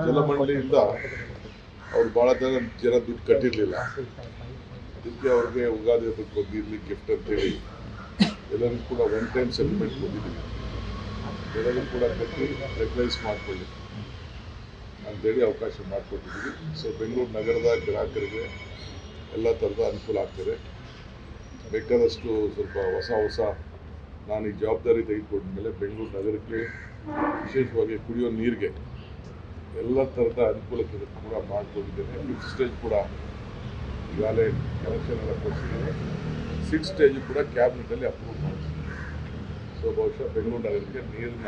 ಜಲಮಂಡಳಿಯಿಂದ ಅವ್ರು ಭಾಳ ಜನ ದುಡ್ಡು ಕಟ್ಟಿರಲಿಲ್ಲ. ಅದಕ್ಕೆ ಅವ್ರಿಗೆ ಉಗಾದಿ ಹಬ್ಬಕ್ಕೆ ಬಂದಿರಲಿ ಗಿಫ್ಟ್ ಅಂತೇಳಿ ಎಲ್ಲರಿಗೂ ಕೂಡ ಒನ್ ಟೈಮ್ ಸೆಟಲ್ಮೆಂಟ್ ಕೊಟ್ಟಿದ್ದೀವಿ. ಎಲ್ಲರಿಗೂ ಕೂಡ ಕಟ್ಟಿ ರೆಗ್ಯುಲೈಸ್ ಮಾಡಿಕೊಳ್ಳಿ ಅಂತೇಳಿ ಅವಕಾಶ ಮಾಡಿಕೊಟ್ಟಿದ್ದೀವಿ. ಸೊ ಬೆಂಗಳೂರು ನಗರದ ಗ್ರಾಹಕರಿಗೆ ಎಲ್ಲ ಥರದ ಅನುಕೂಲ ಆಗ್ತದೆ. ಬೇಕಾದಷ್ಟು ಸ್ವಲ್ಪ ಹೊಸ ನಾನು ಈ ಜವಾಬ್ದಾರಿ ತೆಗೆದುಕೊಂಡ ಮೇಲೆ ಬೆಂಗಳೂರು ನಗರಕ್ಕೆ ವಿಶೇಷವಾಗಿ ಕುಡಿಯೋ ನೀರಿಗೆ ಎಲ್ಲ ಥರದ ಅನುಕೂಲಕ್ಕೆ ಕೂಡ ಮಾಡಿಕೊಂಡಿದ್ದೇನೆ. 5th ಸ್ಟೇಜ್ ಕೂಡ ಈಗಾಗಲೇ ಕನೆಕ್ಷನ್ ಎಲ್ಲ ಕೊಟ್ಟಿದ್ದೇನೆ. 6th ಸ್ಟೇಜ್ ಕೂಡ ಕ್ಯಾಬಿನೆಟಲ್ಲಿ ಅಪ್ರೂವ್ ಮಾಡಿದ್ದೀನಿ. ಸೊ ಬಹುಶಃ ಬೆಂಗಳೂರು ನಗರಕ್ಕೆ ನೀರಿನ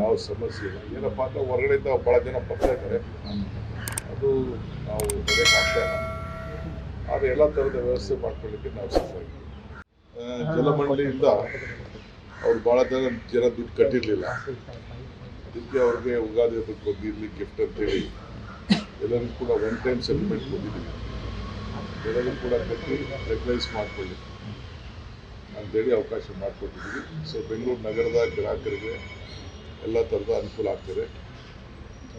ಯಾವ ಸಮಸ್ಯೆ ಇಲ್ಲ. ಏನಪ್ಪ ಅಂತ ಹೊರಗಡೆಯಿಂದ ಭಾಳ ಜನ ಬರ್ತಾ ಇದ್ದಾರೆ, ಅದು ನಾವು ತಡೆಯೋಕ್ಕಾಗ್ತಾ ಇಲ್ಲ. ಆದರೆ ಎಲ್ಲ ಥರದ ವ್ಯವಸ್ಥೆ ಮಾಡ್ಕೊಳ್ಳಿಕ್ಕೆ ನಾವು ಸಿದ್ಧವಾಗಿದ್ದೀವಿ. ಜಲಮಂಡಳಿಯಿಂದ ಅವ್ರು ಭಾಳ ಜನ ದುಡ್ಡು ಕಟ್ಟಿರಲಿಲ್ಲ. ಅದಕ್ಕೆ ಅವ್ರಿಗೆ ಉಗಾದಿ ಹಬ್ಬಕ್ಕೆ ಬಂದಿರಲಿ ಗಿಫ್ಟ್ ಅಂತೇಳಿ ಎಲ್ಲರಿಗೂ ಕೂಡ ಒನ್ ಟೈಮ್ ಸೆಟಲ್ಮೆಂಟ್ ಕೊಟ್ಟಿದ್ದೀವಿ. ಎಲ್ಲರಿಗೂ ಕೂಡ ಕಟ್ಟಿ ರೆಗ್ಯುಲೈಸ್ ಮಾಡಿಕೊಳ್ಳಿ ಅಂತೇಳಿ ಅವಕಾಶ ಮಾಡಿಕೊಟ್ಟಿದ್ದೀವಿ. ಸೊ ಬೆಂಗಳೂರು ನಗರದ ಗ್ರಾಹಕರಿಗೆ ಎಲ್ಲ ಥರದ ಅನುಕೂಲ ಆಗ್ತದೆ.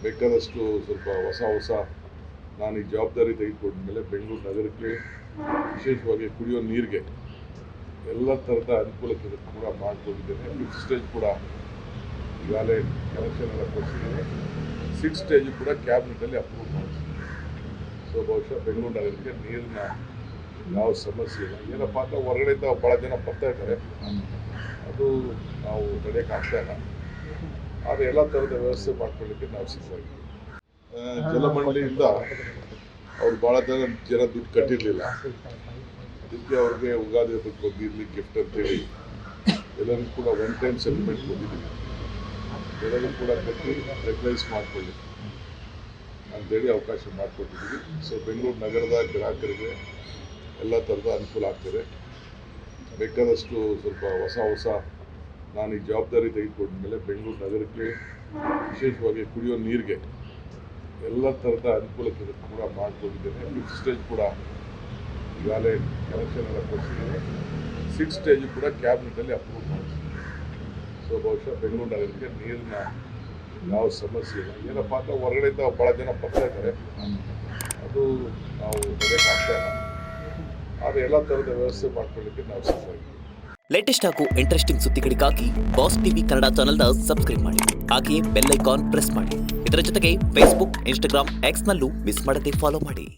ಬೇಕಾದಷ್ಟು ಸ್ವಲ್ಪ ಹೊಸ ನಾನು ಈ ಜವಾಬ್ದಾರಿ ತೆಗೆದುಕೊಂಡ ಮೇಲೆ ಬೆಂಗಳೂರು ನಗರಕ್ಕೆ ವಿಶೇಷವಾಗಿ ಕುಡಿಯೋ ನೀರಿಗೆ ಎಲ್ಲ ಥರದ ಅನುಕೂಲಕ್ಕೆ ಕೂಡ ಮಾಡಿಕೊಂಡಿದ್ದೇನೆ. 5th ಸ್ಟೇಜ್ ಕೂಡ ಈಗಾಗಲೇ ಕನೆಕ್ಷನ್ ಎಲ್ಲ ಕೊಟ್ಟಿದ್ದೇನೆ. 6th ಸ್ಟೇಜ್ ಕೂಡ ಕ್ಯಾಬಿನೆಟಲ್ಲಿ ಅಪ್ರೂವ್ ಮಾಡಿದ್ದೀನಿ. ಸೊ ಬಹುಶಃ ಬೆಂಗಳೂರು ನಗರಕ್ಕೆ ನೀರಿನ ಯಾವ ಸಮಸ್ಯೆ ಇಲ್ಲ. ಏನಪ್ಪ ಅಂತ ಹೊರಗಡೆಯಿಂದ ಭಾಳ ಜನ ಬರ್ತಾ ಇದ್ದಾರೆ, ಅದು ನಾವು ತಡೆಯೋಕ್ಕಾಗ್ತಾ ಇಲ್ಲ. ಆದರೆ ಎಲ್ಲ ಥರದ ವ್ಯವಸ್ಥೆ ಮಾಡ್ಕೊಳ್ಳಿಕ್ಕೆ ನಾವು ಸಿದ್ಧವಾಗಿದ್ದೀವಿ. ಜಲಮಂಡಳಿಯಿಂದ ಅವ್ರು ಭಾಳ ಜನ ದುಡ್ಡು ಕಟ್ಟಿರಲಿಲ್ಲ. ಅದಕ್ಕೆ ಅವ್ರಿಗೆ ಉಗಾದಿ ಹಬ್ಬಕ್ಕೆ ಬಂದಿರಲಿ ಗಿಫ್ಟ್ ಅಂತೇಳಿ ಎಲ್ಲರಿಗೂ ಕೂಡ ಒನ್ ಟೈಮ್ ಸೆಟಲ್ಮೆಂಟ್ ಕೊಟ್ಟಿದ್ದೀವಿ. ಎಲ್ಲರಿಗೂ ಕೂಡ ಕಟ್ಟಿ ರೆಗ್ಯುಲೈಸ್ ಮಾಡಿಕೊಳ್ಳಿ ಅಂತೇಳಿ ಅವಕಾಶ ಮಾಡಿಕೊಟ್ಟಿದ್ದೀವಿ. ಸೊ ಬೆಂಗಳೂರು ನಗರದ ಗ್ರಾಹಕರಿಗೆ ಎಲ್ಲ ಥರದ ಅನುಕೂಲ ಆಗ್ತದೆ. ಬೇಕಾದಷ್ಟು ಸ್ವಲ್ಪ ಹೊಸ ನಾನು ಈ ಜವಾಬ್ದಾರಿ ತೆಗೆದುಕೊಂಡ ಮೇಲೆ ಬೆಂಗಳೂರು ನಗರಕ್ಕೆ ವಿಶೇಷವಾಗಿ ಕುಡಿಯೋ ನೀರಿಗೆ ಎಲ್ಲ ಥರದ ಅನುಕೂಲಕ್ಕೆ ಕೂಡ ಮಾಡಿಕೊಂಡಿದ್ದೇನೆ. 5th ಸ್ಟೇಜ್ ಕೂಡ ಈಗಾಗಲೇ ಕನೆಕ್ಷನ್ ಎಲ್ಲ ಕೊಟ್ಟಿದ್ದೇನೆ. 6th ಸ್ಟೇಜ್ ಕೂಡ ಕ್ಯಾಬಿನೆಟಲ್ಲಿ ಅಪ್ರೂವ್ ಮಾಡಿದ್ದೀನಿ. ಸೊ ಬಹುಶಃ ಬೆಂಗಳೂರು ನಗರಕ್ಕೆ ನೀರಿನ ಯಾವ ಸಮಸ್ಯೆ ಇಲ್ಲ. ಏನಪ್ಪ ಅಂತ ಹೊರಗಡೆಯಿಂದ ಭಾಳ ಜನ ಬರ್ತಾ ಇದ್ದಾರೆ, ಅದು ನಾವು ತಡೆಯೋಕ್ಕಾಗ್ತಾ ಇಲ್ಲ. ಆದರೆ ಎಲ್ಲ ಥರದ ವ್ಯವಸ್ಥೆ ಮಾಡ್ಕೊಳ್ಳಿಕ್ಕೆ ನಾವು ಸಿದ್ಧವಾಗಿದ್ದೀವಿ. ಲೇಟೆಸ್ಟ್ ಹಾಗೂ ಇಂಟ್ರೆಸ್ಟಿಂಗ್ ಸುದ್ದಿಗಳಿಗಾಗಿ ಬಾಸ್ ಟಿವಿ ಕನ್ನಡ ಚಾನೆಲ್ನ ಸಬ್ಸ್ಕ್ರೈಬ್ ಮಾಡಿ. ಹಾಗೆಯೇ ಬೆಲ್ ಐಕಾನ್ ಪ್ರೆಸ್ ಮಾಡಿ. ಇದರ ಜೊತೆಗೆ ಫೇಸ್ಬುಕ್, ಇನ್ಸ್ಟಾಗ್ರಾಮ್, ಎಕ್ಸ್ನಲ್ಲೂ ಮಿಸ್ ಮಾಡದೆ ಫಾಲೋ ಮಾಡಿ.